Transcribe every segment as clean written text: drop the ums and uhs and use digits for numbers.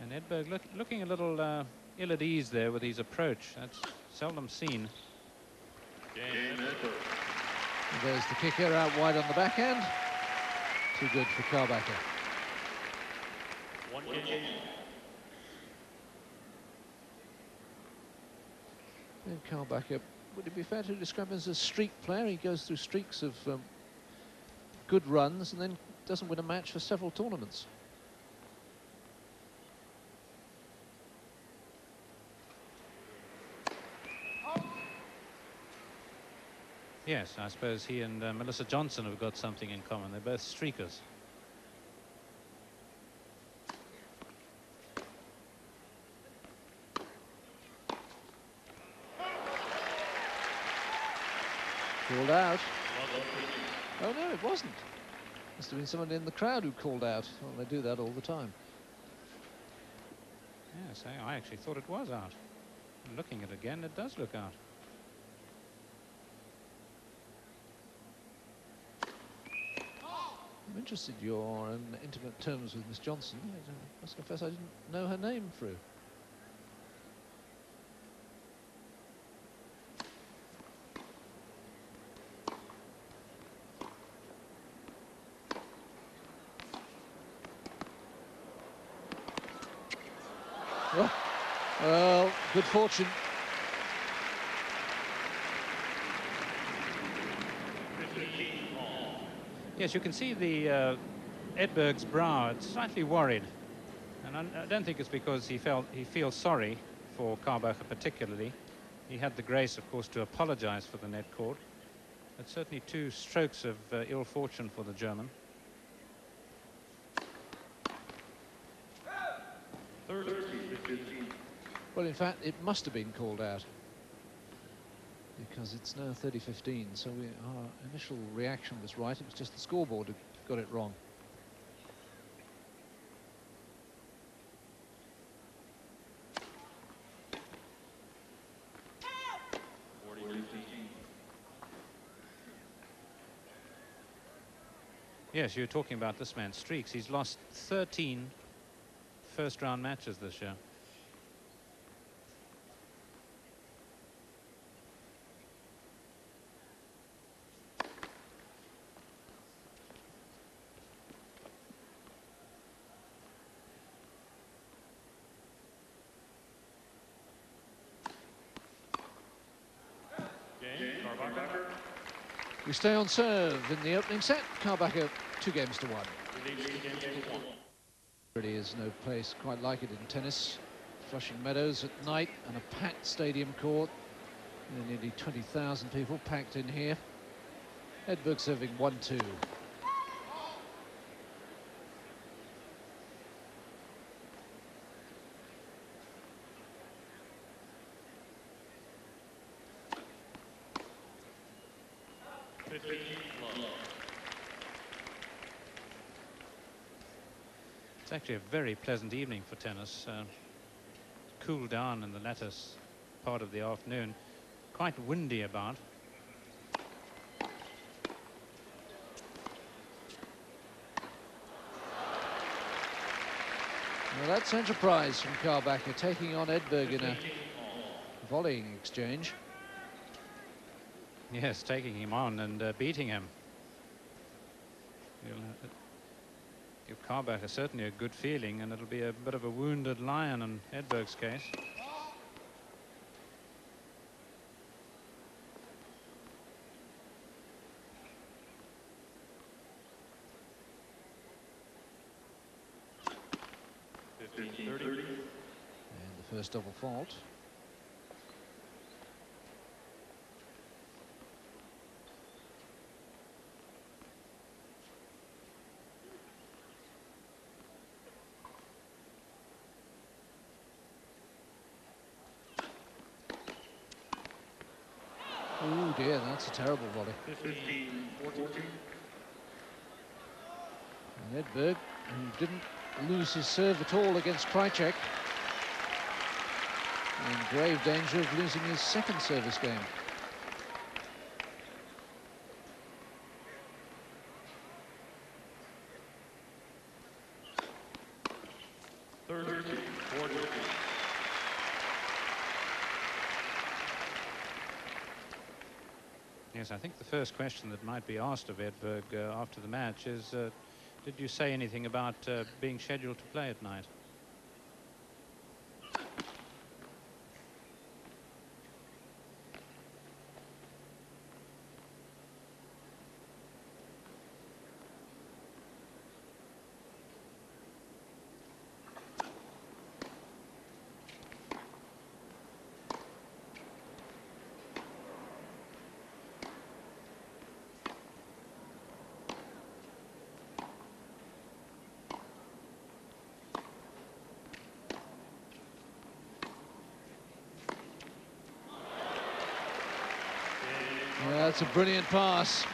And Edberg looking a little ill at ease there with his approach. That's seldom seen. There's the kicker out wide on the backhand. Too good for Karbacher. And Karbacher, would it be fair to describe him as a streak player? He goes through streaks of good runs and then doesn't win a match for several tournaments. Yes, I suppose he and Melissa Johnson have got something in common. They're both streakers. Called out. Oh no, it wasn't. Must have been someone in the crowd who called out. Well, they do that all the time. Yes, I actually thought it was out. Looking at it again, it does look out. I'm interested you're in intimate terms with Miss Johnson. I must confess I didn't know her name through. Well, good fortune. Yes, you can see the Edberg's brow. It's slightly worried, and I don't think it's because he feels sorry for Karbacher particularly. He had the grace, of course, to apologize for the net cord. But certainly 2 strokes of ill fortune for the German. Well, in fact, it must have been called out because it's now 30-15. So our initial reaction was right. It was just the scoreboard who got it wrong. Yes, you're talking about this man's streaks. He's lost 13 first-round matches this year. We stay on serve in the opening set. Karbacher 2-1. Really is no place quite like it in tennis. Flushing Meadows at night and a packed stadium court. Nearly 20,000 people packed in here. Edberg serving 1-2. It's actually a very pleasant evening for tennis. Cooled down in the latter part of the afternoon. Quite windy about. Well, that's enterprise from Karbacher, taking on Edberg in a volleying exchange. Yes, taking him on and beating him. Give Karbacher certainly a good feeling, and it'll be a bit of a wounded lion in Edberg's case. And the first double fault. Oh dear, that's a terrible volley. 15-14. And Edberg, who didn't lose his serve at all against Krajcek, in grave danger of losing his second service game. Third. Yes, I think the first question that might be asked of Edberg after the match is, did you say anything about being scheduled to play at night? Yeah, that's a brilliant pass.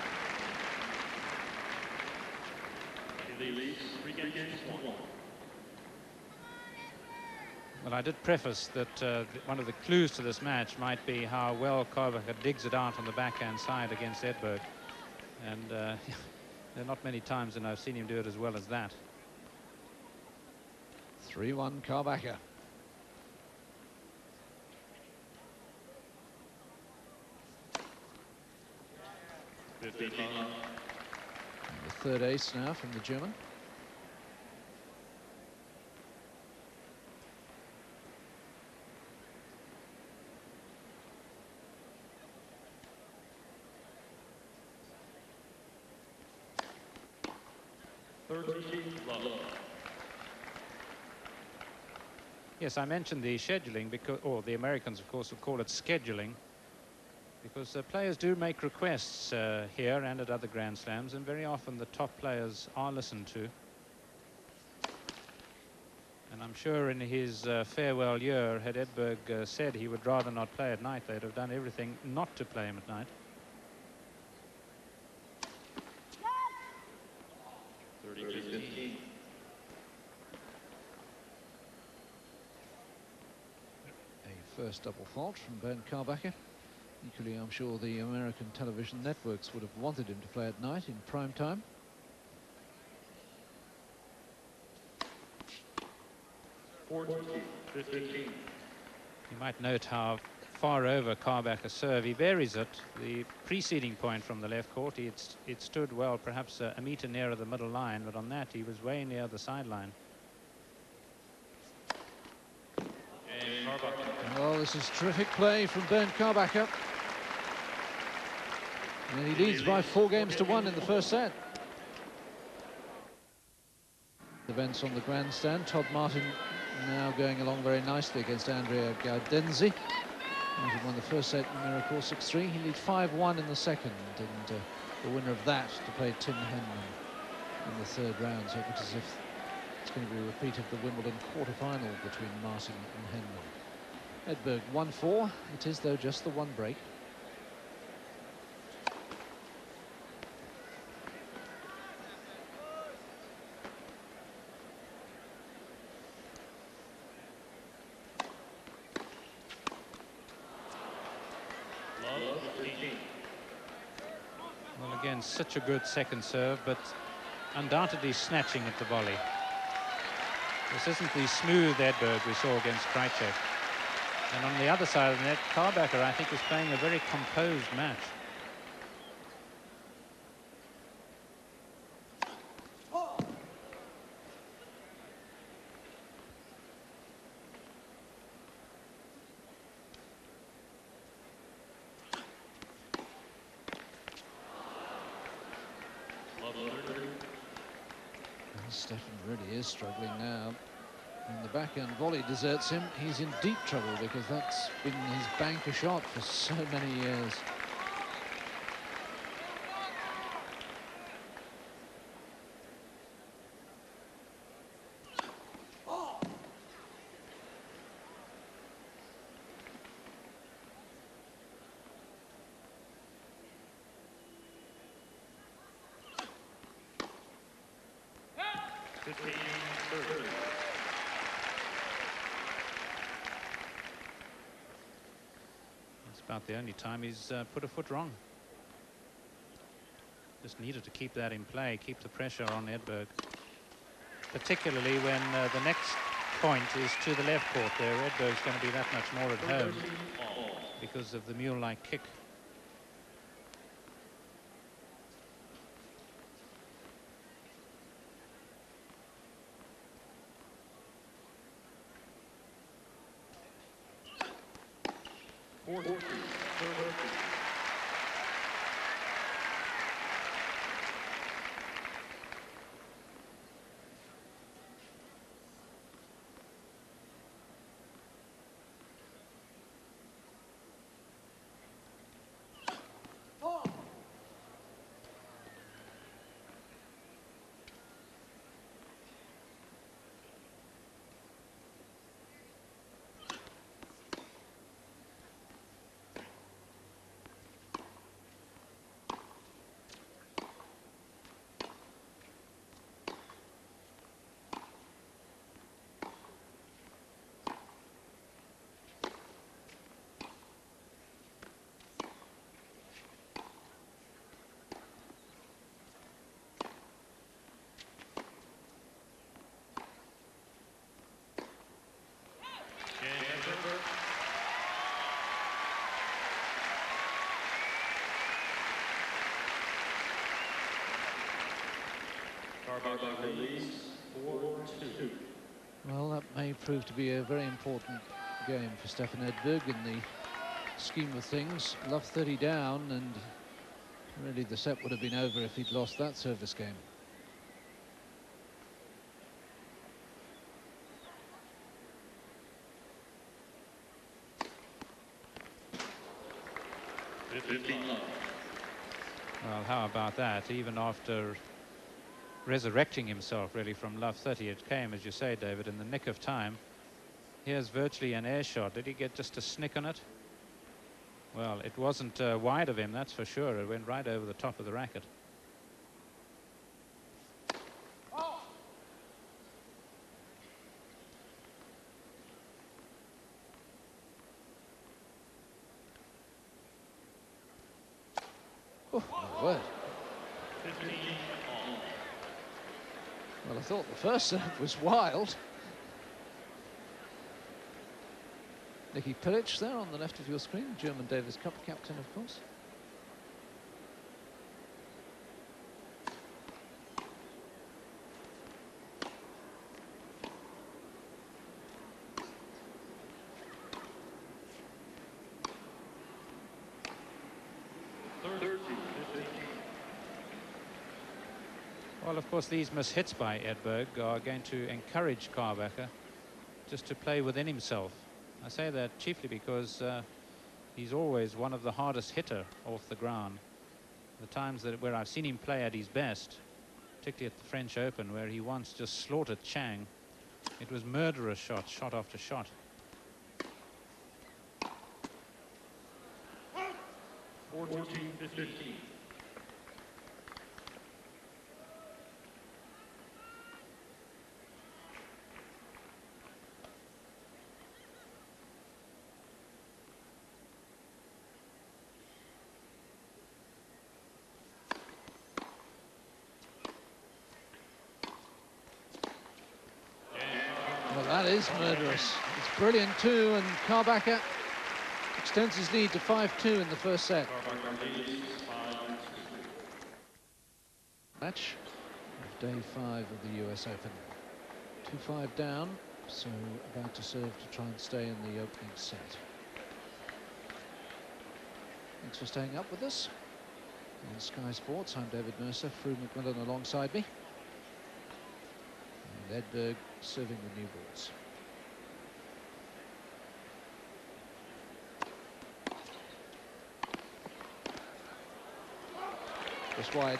Well, I did preface that one of the clues to this match might be how well Karbacher digs it out on the backhand side against Edberg. And there are not many times that I've seen him do it as well as that. 3-1 Karbacher. The third ace now from the German. Yes, I mentioned the scheduling because, or the Americans, of course, would call it scheduling, because players do make requests here and at other Grand Slams, and very often the top players are listened to. And I'm sure in his farewell year, had Edberg said he would rather not play at night, they'd have done everything not to play him at night. 30-15. A first double fault from Bernd Karbacher. Equally, I'm sure the American television networks would have wanted him to play at night in prime time. You might note how far over Karbacher's serve he varies it. The preceding point from the left court, it stood well, perhaps a meter nearer the middle line, but on that he was way near the sideline. Well, this is terrific play from Bernd Karbacher. And he leads by 4-1 in the first set. Events on the grandstand. Todd Martin now going along very nicely against Andrea Gaudenzi. Martin won the first set in Miracle 6-3. He leads 5-1 in the second, and the winner of that to play Tim Henman in the third round. So it looks as if it's going to be a repeat of the Wimbledon quarter-final between Martin and Henman. Edberg 1-4. It is, though, just the one break. Well, again, such a good second serve, but undoubtedly snatching at the volley. This isn't the smooth Edberg we saw against Krajcek. And on the other side of the net, Karbacher, I think, is playing a very composed match. Stefan really is struggling now. And the backhand volley deserts him. He's in deep trouble because that's been his banker shot for so many years. That's about the only time he's put a foot wrong. Just needed to keep that in play, keep the pressure on Edberg. Particularly when the next point is to the left court there. Edberg's going to be that much more at home because of the mule-like kick. 4-2. Karbacher release 4-2. Well, that may prove to be a very important game for Stefan Edberg in the scheme of things. Love 30 down, and really the set would have been over if he'd lost that service game. Well, how about that? Even after resurrecting himself really from love 30, it came, as you say, David, in the nick of time. Here's virtually an air shot. Did he get just a snick on it? Well, it wasn't wide of him, that's for sure. It went right over the top of the racket. Oh, my word. Well, I thought the first serve was wild. Nicky Pilic there on the left of your screen, German Davis Cup captain, of course. Well, of course, these mishits by Edberg are going to encourage Karbacher just to play within himself. I say that chiefly because he's always one of the hardest hitter off the ground. The times where I've seen him play at his best, particularly at the French Open, where he once just slaughtered Chang, it was murderous shots, shot after shot. Well, that is murderous. It's brilliant too, and Karbacher extends his lead to 5-2 in the first set. Match of day 5 of the US Open. 2-5 down, so about to serve to try and stay in the opening set. Thanks for staying up with us on Sky Sports. I'm David Mercer, Fru McMillan alongside me. And Edberg serving the new balls. Just wide.